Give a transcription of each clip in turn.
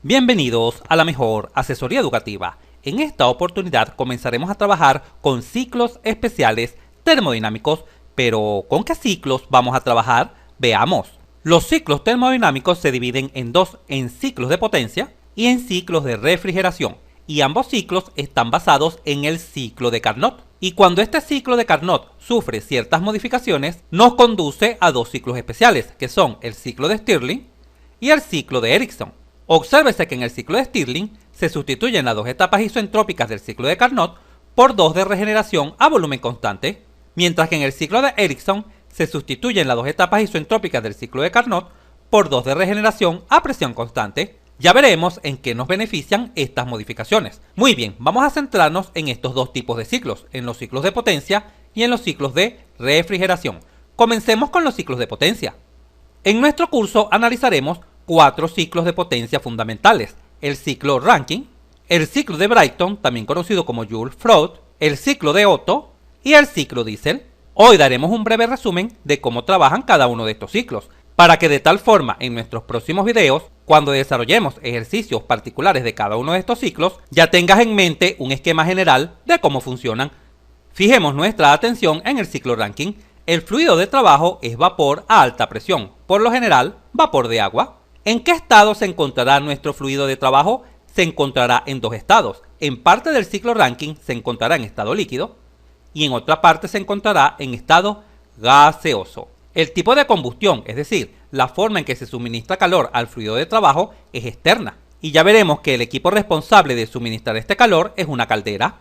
Bienvenidos a la mejor asesoría educativa. En esta oportunidad comenzaremos a trabajar con ciclos especiales termodinámicos, pero ¿con qué ciclos vamos a trabajar? Veamos. Los ciclos termodinámicos se dividen en ciclos de potencia y en ciclos de refrigeración, y ambos ciclos están basados en el ciclo de Carnot. Y cuando este ciclo de Carnot sufre ciertas modificaciones, nos conduce a dos ciclos especiales, que son el ciclo de Stirling y el ciclo de Ericsson. Obsérvese que en el ciclo de Stirling se sustituyen las dos etapas isentrópicas del ciclo de Carnot por dos de regeneración a volumen constante, mientras que en el ciclo de Ericsson se sustituyen las dos etapas isentrópicas del ciclo de Carnot por dos de regeneración a presión constante. Ya veremos en qué nos benefician estas modificaciones. Muy bien, vamos a centrarnos en estos dos tipos de ciclos, en los ciclos de potencia y en los ciclos de refrigeración. Comencemos con los ciclos de potencia. En nuestro curso analizaremos cuatro ciclos de potencia fundamentales: el ciclo Rankine, el ciclo de Brayton, también conocido como Joule-Floyd, el ciclo de Otto y el ciclo Diesel. Hoy daremos un breve resumen de cómo trabajan cada uno de estos ciclos, para que de tal forma en nuestros próximos videos, cuando desarrollemos ejercicios particulares de cada uno de estos ciclos, ya tengas en mente un esquema general de cómo funcionan. Fijemos nuestra atención en el ciclo Rankine. El fluido de trabajo es vapor a alta presión, por lo general vapor de agua. ¿En qué estado se encontrará nuestro fluido de trabajo? Se encontrará en dos estados. En parte del ciclo Rankine se encontrará en estado líquido y en otra parte se encontrará en estado gaseoso. El tipo de combustión, es decir, la forma en que se suministra calor al fluido de trabajo, es externa. Y ya veremos que el equipo responsable de suministrar este calor es una caldera.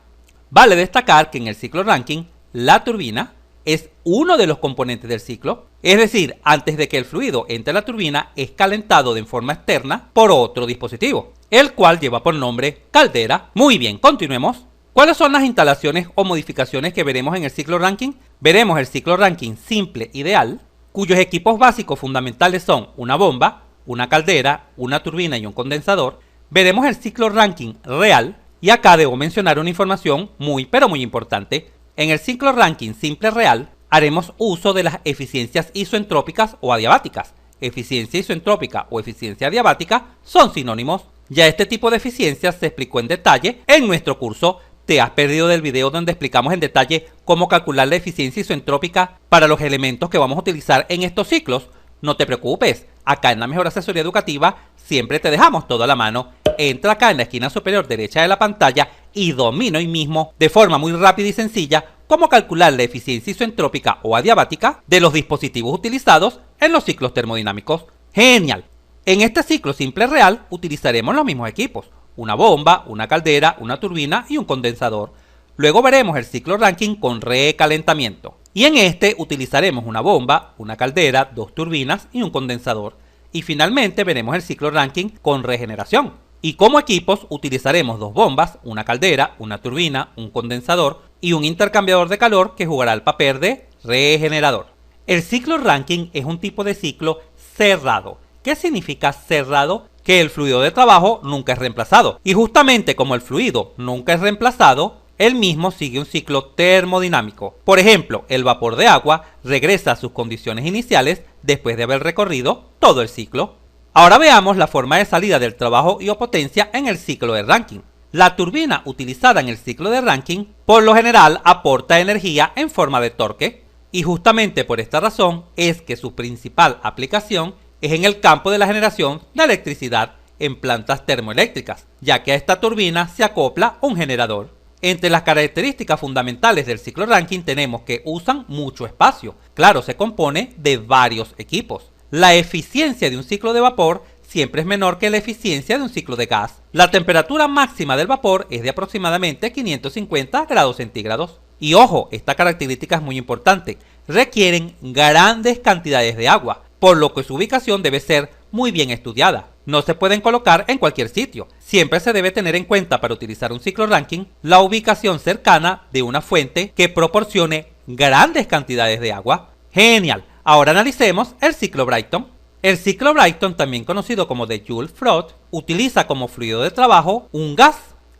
Vale destacar que en el ciclo Rankine, la turbina es uno de los componentes del ciclo, es decir, antes de que el fluido entre a la turbina es calentado de forma externa por otro dispositivo, el cual lleva por nombre caldera. Muy bien, continuemos. ¿Cuáles son las instalaciones o modificaciones que veremos en el ciclo Rankine? Veremos el ciclo Rankine simple ideal, cuyos equipos básicos fundamentales son una bomba, una caldera, una turbina y un condensador. Veremos el ciclo Rankine real, y acá debo mencionar una información muy importante. En el ciclo Rankine simple real, haremos uso de las eficiencias isoentrópicas o adiabáticas. Eficiencia isoentrópica o eficiencia adiabática son sinónimos. Ya este tipo de eficiencias se explicó en detalle en nuestro curso. ¿Te has perdido del video donde explicamos en detalle cómo calcular la eficiencia isoentrópica para los elementos que vamos a utilizar en estos ciclos? No te preocupes, acá en la mejor asesoría educativa siempre te dejamos todo a la mano. Entra acá en la esquina superior derecha de la pantalla y domina hoy mismo, de forma muy rápida y sencilla, cómo calcular la eficiencia isoentrópica o adiabática de los dispositivos utilizados en los ciclos termodinámicos. ¡Genial! En este ciclo simple real utilizaremos los mismos equipos: una bomba, una caldera, una turbina y un condensador. Luego veremos el ciclo Rankine con recalentamiento, y en este utilizaremos una bomba, una caldera, dos turbinas y un condensador. Y finalmente veremos el ciclo Rankine con regeneración, y como equipos utilizaremos dos bombas, una caldera, una turbina, un condensador y un intercambiador de calor que jugará el papel de regenerador. El ciclo Rankine es un tipo de ciclo cerrado. ¿Qué significa cerrado? Que el fluido de trabajo nunca es reemplazado, y justamente como el fluido nunca es reemplazado, el mismo sigue un ciclo termodinámico. Por ejemplo, el vapor de agua regresa a sus condiciones iniciales después de haber recorrido todo el ciclo. Ahora veamos la forma de salida del trabajo y o potencia en el ciclo de Rankine. La turbina utilizada en el ciclo de Rankine por lo general aporta energía en forma de torque, y justamente por esta razón es que su principal aplicación es en el campo de la generación de electricidad en plantas termoeléctricas, ya que a esta turbina se acopla un generador. Entre las características fundamentales del ciclo Rankine tenemos que usan mucho espacio. Claro, se compone de varios equipos. La eficiencia de un ciclo de vapor siempre es menor que la eficiencia de un ciclo de gas. La temperatura máxima del vapor es de aproximadamente 550 grados centígrados. Y ojo, esta característica es muy importante. Requieren grandes cantidades de agua, por lo que su ubicación debe ser muy bien estudiada. No se pueden colocar en cualquier sitio. Siempre se debe tener en cuenta, para utilizar un ciclo Rankine, la ubicación cercana de una fuente que proporcione grandes cantidades de agua. ¡Genial! Ahora analicemos el ciclo Brayton. El ciclo Brayton, también conocido como de Joule-Floyd, utiliza como fluido de trabajo un gas,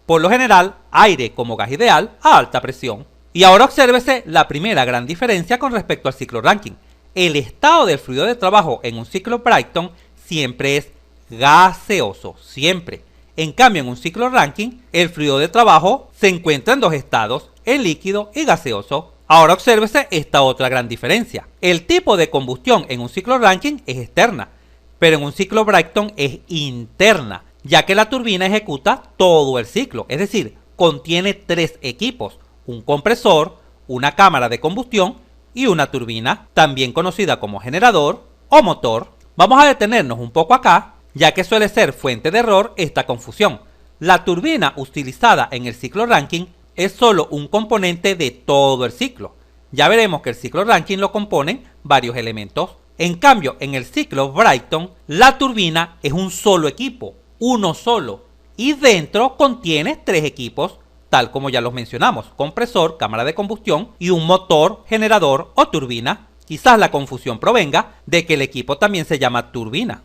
por lo general aire como gas ideal a alta presión. Y ahora obsérvese la primera gran diferencia con respecto al ciclo Rankine. El estado del fluido de trabajo en un ciclo Brayton siempre es gaseoso, siempre. En cambio, en un ciclo Rankine, el fluido de trabajo se encuentra en dos estados, el líquido y gaseoso. Ahora obsérvese esta otra gran diferencia. El tipo de combustión en un ciclo Rankine es externa, pero en un ciclo Brayton es interna, ya que la turbina ejecuta todo el ciclo, es decir, contiene tres equipos, un compresor, una cámara de combustión y una turbina, también conocida como generador o motor. Vamos a detenernos un poco acá, ya que suele ser fuente de error esta confusión. La turbina utilizada en el ciclo Rankine es solo un componente de todo el ciclo. Ya veremos que el ciclo Rankine lo componen varios elementos. En cambio, en el ciclo Brayton, la turbina es un solo equipo, uno solo, y dentro contiene tres equipos, tal como ya los mencionamos, compresor, cámara de combustión y un motor, generador o turbina. Quizás la confusión provenga de que el equipo también se llama turbina.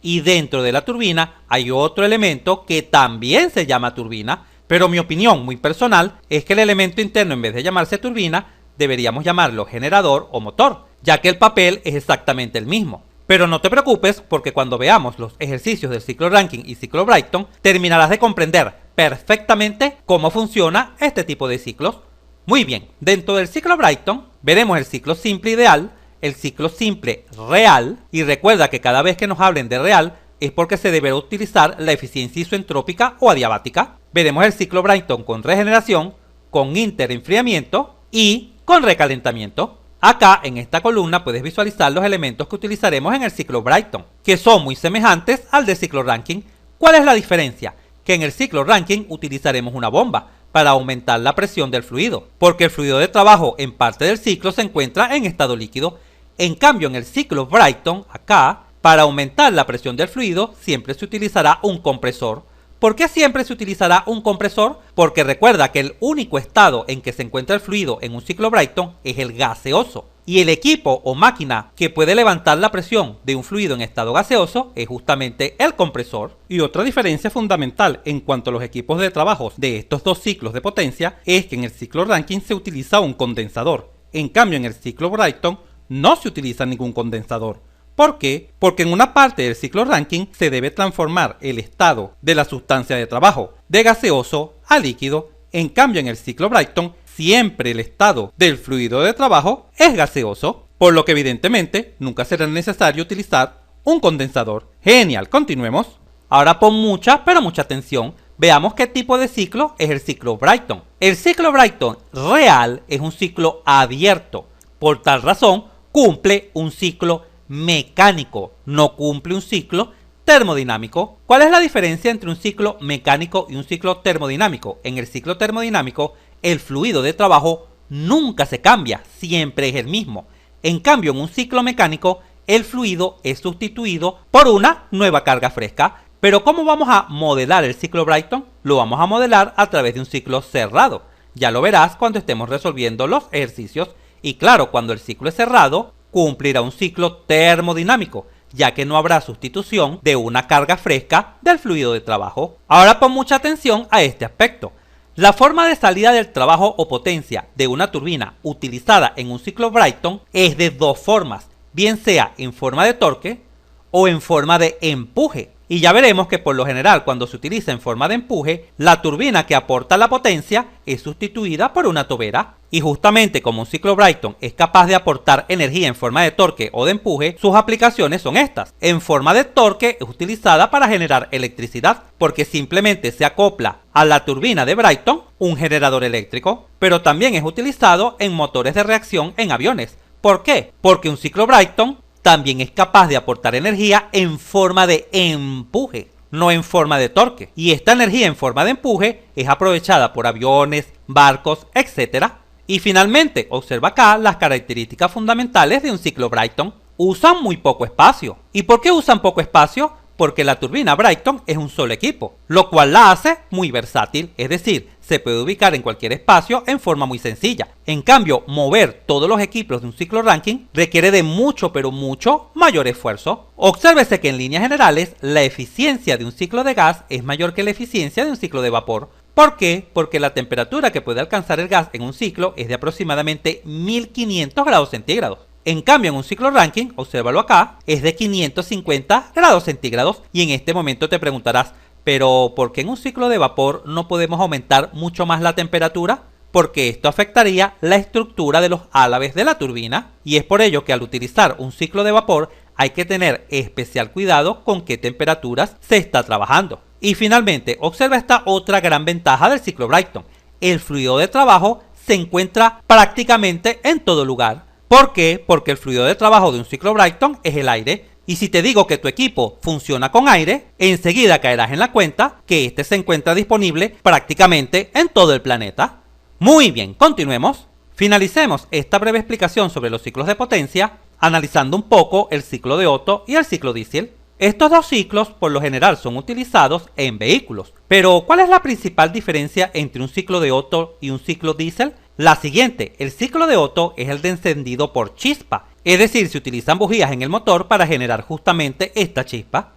Y dentro de la turbina hay otro elemento que también se llama turbina, pero mi opinión muy personal es que el elemento interno, en vez de llamarse turbina, deberíamos llamarlo generador o motor, ya que el papel es exactamente el mismo. Pero no te preocupes, porque cuando veamos los ejercicios del ciclo Rankine y ciclo Brayton, terminarás de comprender perfectamente cómo funciona este tipo de ciclos. Muy bien, dentro del ciclo Brayton veremos el ciclo simple ideal, el ciclo simple real, y recuerda que cada vez que nos hablen de real es porque se deberá utilizar la eficiencia isoentrópica o adiabática. Veremos el ciclo Brayton con regeneración, con interenfriamiento y con recalentamiento. Acá en esta columna puedes visualizar los elementos que utilizaremos en el ciclo Brayton, que son muy semejantes al del ciclo Rankine. ¿Cuál es la diferencia? Que en el ciclo Rankine utilizaremos una bomba para aumentar la presión del fluido, porque el fluido de trabajo en parte del ciclo se encuentra en estado líquido. En cambio, en el ciclo Brayton, acá, para aumentar la presión del fluido siempre se utilizará un compresor. ¿Por qué siempre se utilizará un compresor? Porque recuerda que el único estado en que se encuentra el fluido en un ciclo Brayton es el gaseoso. Y el equipo o máquina que puede levantar la presión de un fluido en estado gaseoso es justamente el compresor. Y otra diferencia fundamental en cuanto a los equipos de trabajo de estos dos ciclos de potencia es que en el ciclo Rankine se utiliza un condensador. En cambio, en el ciclo Brayton no se utiliza ningún condensador. ¿Por qué? Porque en una parte del ciclo Rankine se debe transformar el estado de la sustancia de trabajo de gaseoso a líquido. En cambio, en el ciclo Brayton siempre el estado del fluido de trabajo es gaseoso, por lo que evidentemente nunca será necesario utilizar un condensador. Genial, continuemos. Ahora pon mucha, pero mucha atención. Veamos qué tipo de ciclo es el ciclo Brayton. El ciclo Brayton real es un ciclo abierto. Por tal razón, cumple un ciclo mecánico, no cumple un ciclo termodinámico. ¿Cuál es la diferencia entre un ciclo mecánico y un ciclo termodinámico? En el ciclo termodinámico, el fluido de trabajo nunca se cambia, siempre es el mismo. En cambio, en un ciclo mecánico, el fluido es sustituido por una nueva carga fresca. Pero ¿cómo vamos a modelar el ciclo Brayton? Lo vamos a modelar a través de un ciclo cerrado. Ya lo verás cuando estemos resolviendo los ejercicios. Y claro, cuando el ciclo es cerrado, cumplirá un ciclo termodinámico, ya que no habrá sustitución de una carga fresca del fluido de trabajo. Ahora pon mucha atención a este aspecto. La forma de salida del trabajo o potencia de una turbina utilizada en un ciclo Brayton es de dos formas, bien sea en forma de torque o en forma de empuje. Y ya veremos que por lo general cuando se utiliza en forma de empuje, la turbina que aporta la potencia es sustituida por una tobera. Y justamente como un ciclo Brayton es capaz de aportar energía en forma de torque o de empuje, sus aplicaciones son estas. En forma de torque es utilizada para generar electricidad, porque simplemente se acopla a la turbina de Brayton un generador eléctrico, pero también es utilizado en motores de reacción en aviones. ¿Por qué? Porque un ciclo Brayton también es capaz de aportar energía en forma de empuje, no en forma de torque. Y esta energía en forma de empuje es aprovechada por aviones, barcos, etc. Y finalmente, observa acá las características fundamentales de un ciclo Brayton. Usan muy poco espacio. ¿Y por qué usan poco espacio? Porque la turbina Brayton es un solo equipo, lo cual la hace muy versátil, es decir, se puede ubicar en cualquier espacio en forma muy sencilla. En cambio, mover todos los equipos de un ciclo Rankine requiere de mucho, pero mucho mayor esfuerzo. Obsérvese que en líneas generales, la eficiencia de un ciclo de gas es mayor que la eficiencia de un ciclo de vapor. ¿Por qué? Porque la temperatura que puede alcanzar el gas en un ciclo es de aproximadamente 1500 grados centígrados. En cambio, en un ciclo Rankine, obsérvalo acá, es de 550 grados centígrados y en este momento te preguntarás, pero ¿por qué en un ciclo de vapor no podemos aumentar mucho más la temperatura? Porque esto afectaría la estructura de los álabes de la turbina y es por ello que al utilizar un ciclo de vapor hay que tener especial cuidado con qué temperaturas se está trabajando. Y finalmente, observa esta otra gran ventaja del ciclo Brayton. El fluido de trabajo se encuentra prácticamente en todo lugar. ¿Por qué? Porque el fluido de trabajo de un ciclo Brayton es el aire. Y si te digo que tu equipo funciona con aire, enseguida caerás en la cuenta que este se encuentra disponible prácticamente en todo el planeta. Muy bien, continuemos. Finalicemos esta breve explicación sobre los ciclos de potencia analizando un poco el ciclo de Otto y el ciclo diésel. Estos dos ciclos por lo general son utilizados en vehículos. Pero ¿cuál es la principal diferencia entre un ciclo de Otto y un ciclo diésel? La siguiente, el ciclo de Otto es el de encendido por chispa, es decir, se utilizan bujías en el motor para generar justamente esta chispa.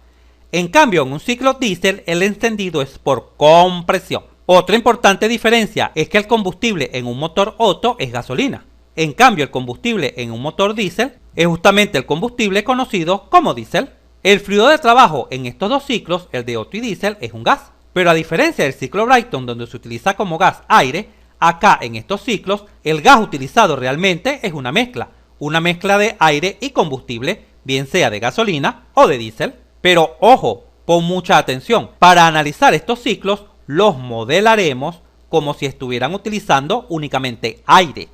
En cambio, en un ciclo diésel el encendido es por compresión. Otra importante diferencia es que el combustible en un motor Otto es gasolina. En cambio, el combustible en un motor diésel es justamente el combustible conocido como diésel. El fluido de trabajo en estos dos ciclos, el de Otto y diésel, es un gas. Pero a diferencia del ciclo Brayton, donde se utiliza como gas aire, acá en estos ciclos el gas utilizado realmente es una mezcla de aire y combustible, bien sea de gasolina o de diésel. Pero ojo, pon mucha atención, para analizar estos ciclos los modelaremos como si estuvieran utilizando únicamente aire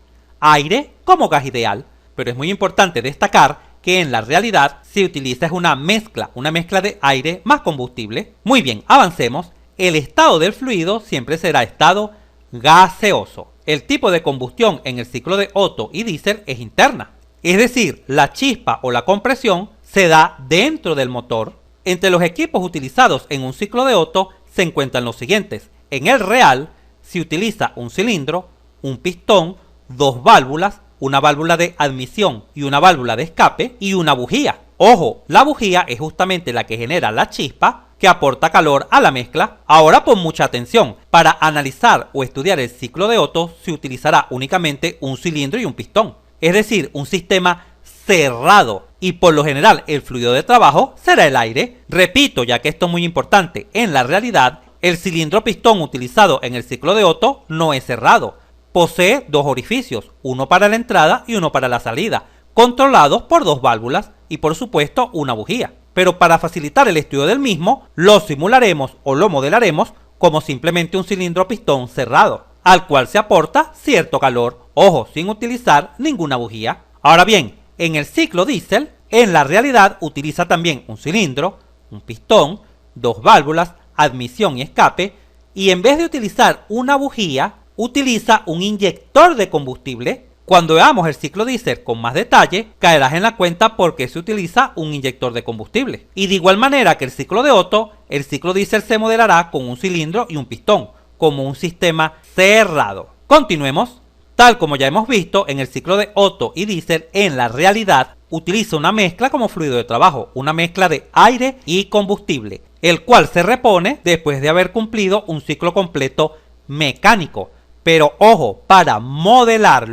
como gas ideal, pero es muy importante destacar que en la realidad se utiliza es una mezcla de aire más combustible. Muy bien, avancemos. El estado del fluido siempre será estado gaseoso. El tipo de combustión en el ciclo de Otto y diésel es interna, es decir, la chispa o la compresión se da dentro del motor. Entre los equipos utilizados en un ciclo de Otto se encuentran los siguientes. En el real se utiliza un cilindro, un pistón, dos válvulas, una válvula de admisión y una válvula de escape y una bujía. Ojo, la bujía es justamente la que genera la chispa que aporta calor a la mezcla. Ahora pon mucha atención, para analizar o estudiar el ciclo de Otto se utilizará únicamente un cilindro y un pistón, es decir, un sistema cerrado y por lo general el fluido de trabajo será el aire. Repito, ya que esto es muy importante, en la realidad el cilindro pistón utilizado en el ciclo de Otto no es cerrado, posee dos orificios, uno para la entrada y uno para la salida, controlados por dos válvulas y por supuesto una bujía. Pero para facilitar el estudio del mismo, lo simularemos o lo modelaremos como simplemente un cilindro pistón cerrado, al cual se aporta cierto calor, ojo, sin utilizar ninguna bujía. Ahora bien, en el ciclo diésel, en la realidad utiliza también un cilindro, un pistón, dos válvulas, admisión y escape, y en vez de utilizar una bujía, utiliza un inyector de combustible. Cuando veamos el ciclo diésel con más detalle, caerás en la cuenta por qué se utiliza un inyector de combustible. Y de igual manera que el ciclo de Otto, el ciclo diésel se modelará con un cilindro y un pistón, como un sistema cerrado. Continuemos. Tal como ya hemos visto, en el ciclo de Otto y diésel, en la realidad utiliza una mezcla como fluido de trabajo, una mezcla de aire y combustible, el cual se repone después de haber cumplido un ciclo completo mecánico. Pero ojo, para modelar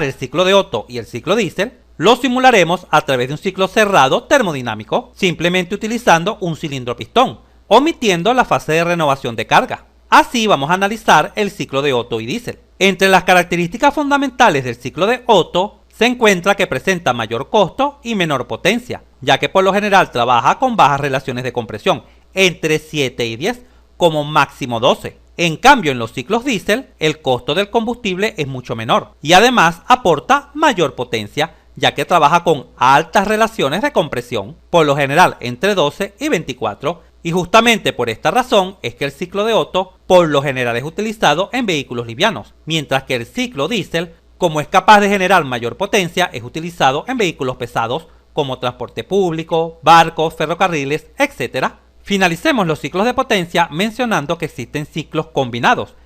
el ciclo de Otto y el ciclo diésel, lo simularemos a través de un ciclo cerrado termodinámico, simplemente utilizando un cilindro pistón, omitiendo la fase de renovación de carga. Así vamos a analizar el ciclo de Otto y diésel. Entre las características fundamentales del ciclo de Otto se encuentra que presenta mayor costo y menor potencia, ya que por lo general trabaja con bajas relaciones de compresión, entre 7 y 10, como máximo 12. En cambio, en los ciclos diésel, el costo del combustible es mucho menor y además aporta mayor potencia, ya que trabaja con altas relaciones de compresión, por lo general entre 12 y 24, y justamente por esta razón es que el ciclo de Otto por lo general es utilizado en vehículos livianos, mientras que el ciclo diésel, como es capaz de generar mayor potencia, es utilizado en vehículos pesados como transporte público, barcos, ferrocarriles, etc. Finalicemos los ciclos de potencia mencionando que existen ciclos combinados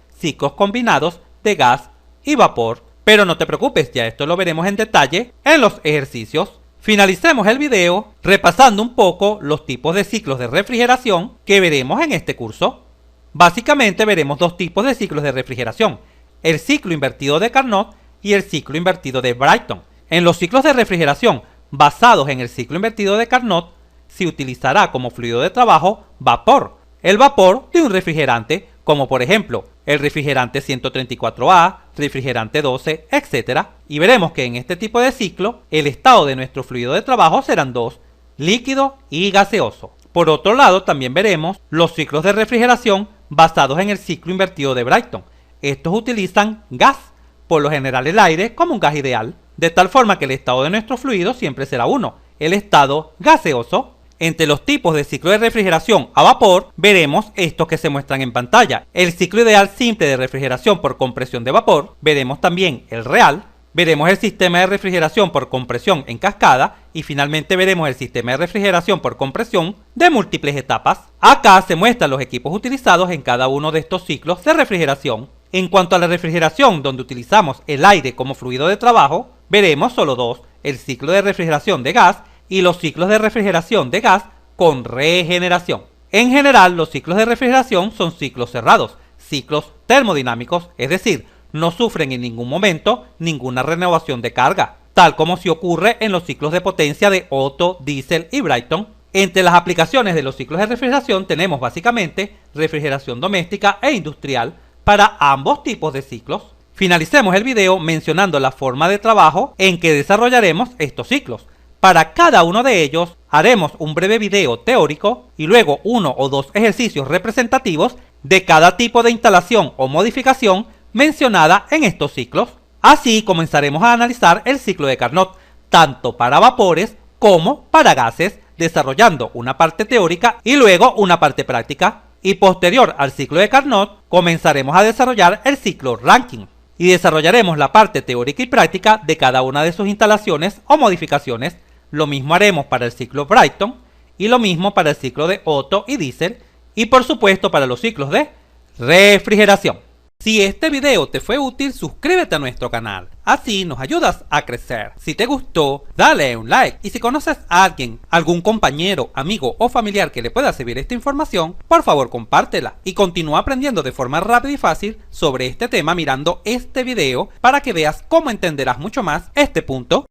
de gas y vapor. Pero no te preocupes, ya esto lo veremos en detalle en los ejercicios. Finalicemos el video repasando un poco los tipos de ciclos de refrigeración que veremos en este curso. Básicamente veremos dos tipos de ciclos de refrigeración, el ciclo invertido de Carnot y el ciclo invertido de Brayton. En los ciclos de refrigeración basados en el ciclo invertido de Carnot, se utilizará como fluido de trabajo vapor, el vapor de un refrigerante, como por ejemplo el refrigerante 134A, refrigerante 12, etc. Y veremos que en este tipo de ciclo, el estado de nuestro fluido de trabajo serán dos, líquido y gaseoso. Por otro lado, también veremos los ciclos de refrigeración basados en el ciclo invertido de Brayton. Estos utilizan gas, por lo general el aire como un gas ideal, de tal forma que el estado de nuestro fluido siempre será 1, el estado gaseoso. Entre los tipos de ciclo de refrigeración a vapor, veremos estos que se muestran en pantalla. El ciclo ideal simple de refrigeración por compresión de vapor, veremos también el real, veremos el sistema de refrigeración por compresión en cascada y finalmente veremos el sistema de refrigeración por compresión de múltiples etapas. Acá se muestran los equipos utilizados en cada uno de estos ciclos de refrigeración. En cuanto a la refrigeración, donde utilizamos el aire como fluido de trabajo, veremos solo dos, el ciclo de refrigeración de gas y los ciclos de refrigeración de gas con regeneración. En general, los ciclos de refrigeración son ciclos cerrados, ciclos termodinámicos, es decir, no sufren en ningún momento ninguna renovación de carga, tal como se ocurre en los ciclos de potencia de Otto, Diesel y Brayton. Entre las aplicaciones de los ciclos de refrigeración tenemos básicamente refrigeración doméstica e industrial para ambos tipos de ciclos. Finalicemos el video mencionando la forma de trabajo en que desarrollaremos estos ciclos. Para cada uno de ellos haremos un breve video teórico y luego uno o dos ejercicios representativos de cada tipo de instalación o modificación mencionada en estos ciclos. Así comenzaremos a analizar el ciclo de Carnot, tanto para vapores como para gases, desarrollando una parte teórica y luego una parte práctica. Y posterior al ciclo de Carnot, comenzaremos a desarrollar el ciclo Rankine y desarrollaremos la parte teórica y práctica de cada una de sus instalaciones o modificaciones. Lo mismo haremos para el ciclo Brayton y lo mismo para el ciclo de Otto y Diesel y por supuesto para los ciclos de refrigeración. Si este video te fue útil, suscríbete a nuestro canal, así nos ayudas a crecer. Si te gustó, dale un like y si conoces a alguien, algún compañero, amigo o familiar que le pueda servir esta información, por favor compártela y continúa aprendiendo de forma rápida y fácil sobre este tema mirando este video para que veas cómo entenderás mucho más este punto